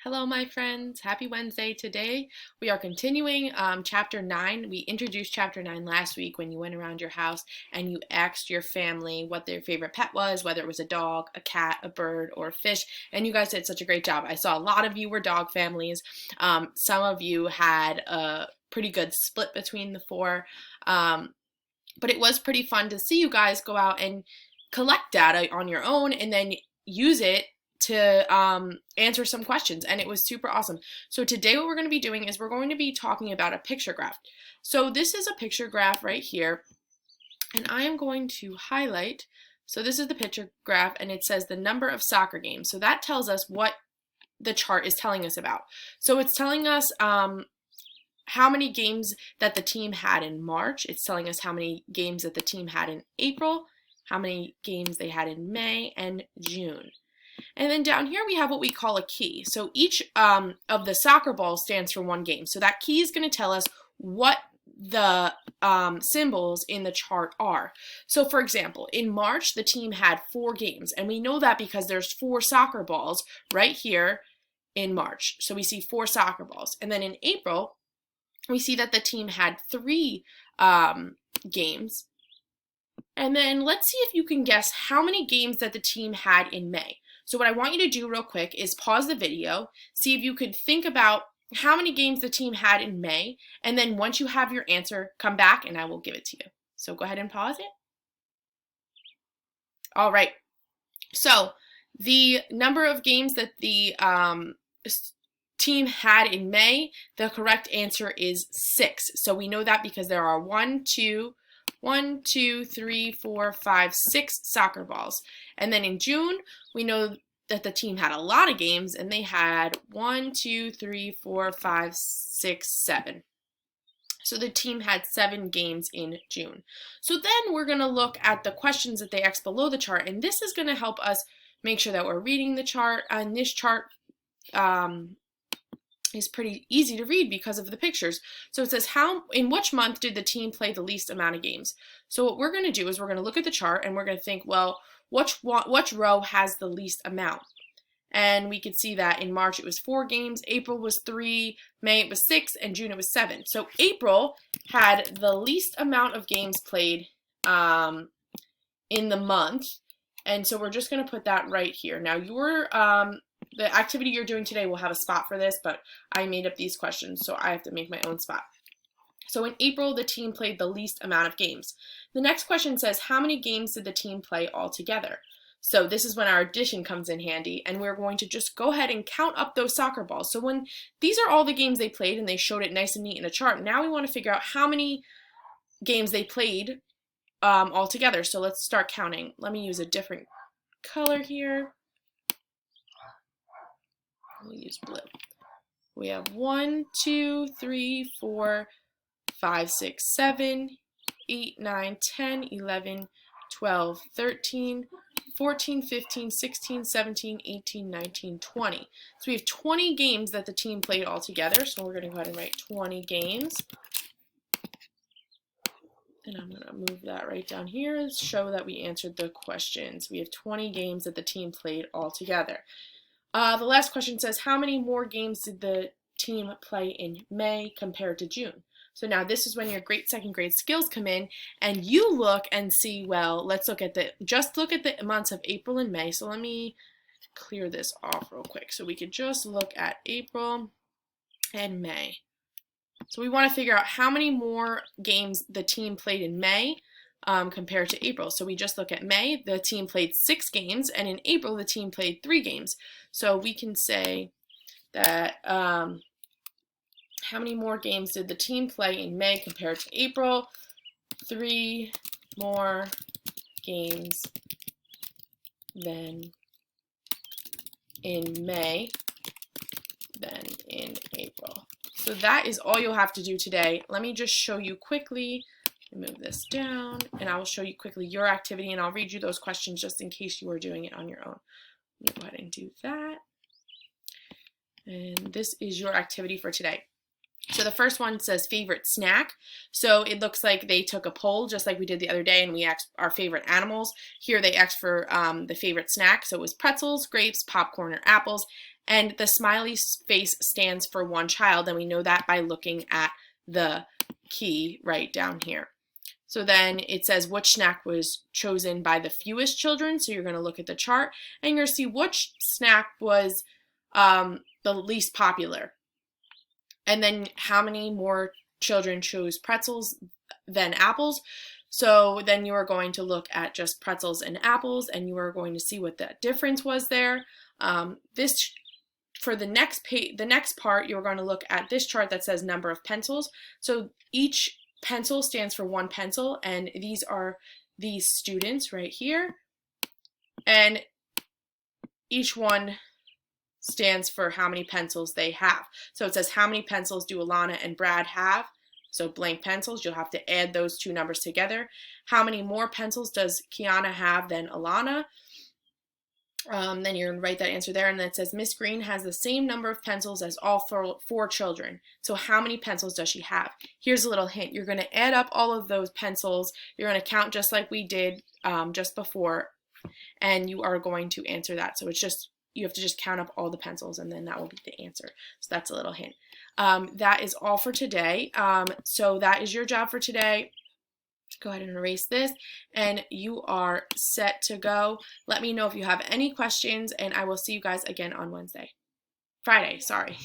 Hello, my friends. Happy Wednesday. Today we are continuing Chapter 9. We introduced Chapter 9 last week when you went around your house and you asked your family what their favorite pet was, whether it was a dog, a cat, a bird, or a fish, and you guys did such a great job. I saw a lot of you were dog families. Some of you had a pretty good split between the four, but it was pretty fun to see you guys go out and collect data on your own and then use it to answer some questions, and it was super awesome. So today what we're going to be doing is we're going to be talking about a picture graph. So this is a picture graph right here, and I am going to highlight. So this is the picture graph, and it says the number of soccer games. So that tells us what the chart is telling us about. So it's telling us how many games that the team had in March. It's telling us how many games that the team had in April, how many games they had in May and June. And then down here we have what we call a key. So each of the soccer balls stands for one game. So that key is going to tell us what the symbols in the chart are. So for example, in March the team had 4 games, and we know that because there's 4 soccer balls right here in March. So we see 4 soccer balls. And then in April we see that the team had 3 games. And then let's see if you can guess how many games that the team had in May. So what I want you to do real quick is pause the video, see if you could think about how many games the team had in May, and then once you have your answer, come back and I will give it to you. So go ahead and pause it. All right. So the number of games that the team had in May, the correct answer is 6. So we know that because there are 6 soccer balls. And then in June, we know that the team had a lot of games, and they had 7. So the team had 7 games in June. So then we're going to look at the questions that they asked below the chart, and this is going to help us make sure that we're reading the chart. And this chart is pretty easy to read because of the pictures. So it says, in which month did the team play the least amount of games? So what we're going to do is we're going to look at the chart and we're going to think, well, which row has the least amount? And we could see that in March it was 4 games, April was 3, May it was 6, and June it was 7. So April had the least amount of games played in the month, and so we're just going to put that right here. Now the activity you're doing today will have a spot for this, but I made up these questions, so I have to make my own spot. So in April, the team played the least amount of games. The next question says, how many games did the team play altogether? So this is when our addition comes in handy, and we're going to just go ahead and count up those soccer balls. So when these are all the games they played, and they showed it nice and neat in a chart, now we want to figure out how many games they played altogether. So let's start counting. Let me use a different color here. We'll use blue. We have 1, 2, 3, 4, 5, 6, 7, 8, 9, 10, 11, 12, 13, 14, 15, 16, 17, 18, 19, 20. So we have 20 games that the team played all together. So we're going to go ahead and write 20 games. And I'm going to move that right down here and show that we answered the questions. We have 20 games that the team played all together. The last question says, how many more games did the team play in May compared to June? So now this is when your great second grade skills come in, and you look and see, well, let's look at the months of April and May. So let me clear this off real quick so we could just look at April and May. So we want to figure out how many more games the team played in May compared to April. So we just look at May, the team played 6 games, and in April the team played 3 games. So we can say that how many more games did the team play in May compared to April? 3 more games than in May than in April. So that is all you'll have to do today. Let me just show you quickly. Move this down, and I will show you quickly your activity, and I'll read you those questions just in case you are doing it on your own. Let me go ahead and do that. And this is your activity for today. So the first one says favorite snack. So it looks like they took a poll just like we did the other day, and we asked our favorite animals. Here they asked for the favorite snack. So it was pretzels, grapes, popcorn, or apples. And the smiley face stands for one child, and we know that by looking at the key right down here. So then it says which snack was chosen by the fewest children. So you're going to look at the chart and you're going to see which snack was the least popular. And then how many more children chose pretzels than apples. So then you are going to look at just pretzels and apples, and you are going to see what the difference was there. For the next part, you're going to look at this chart that says number of pencils. So each pencil stands for one pencil, and these are these students right here. And each one stands for how many pencils they have. So it says how many pencils do Alana and Brad have? So blank pencils, you'll have to add those two numbers together. How many more pencils does Kiana have than Alana? Then you're going to write that answer there, and then it says Miss Green has the same number of pencils as all four children. So how many pencils does she have? Here's a little hint. You're going to add up all of those pencils. You're going to count just like we did just before, and you are going to answer that. So it's just, you have to just count up all the pencils, and then that will be the answer. So that's a little hint. That is all for today. So that is your job for today. Go ahead and erase this, and you are set to go. Let me know if you have any questions, and I will see you guys again on Friday, sorry.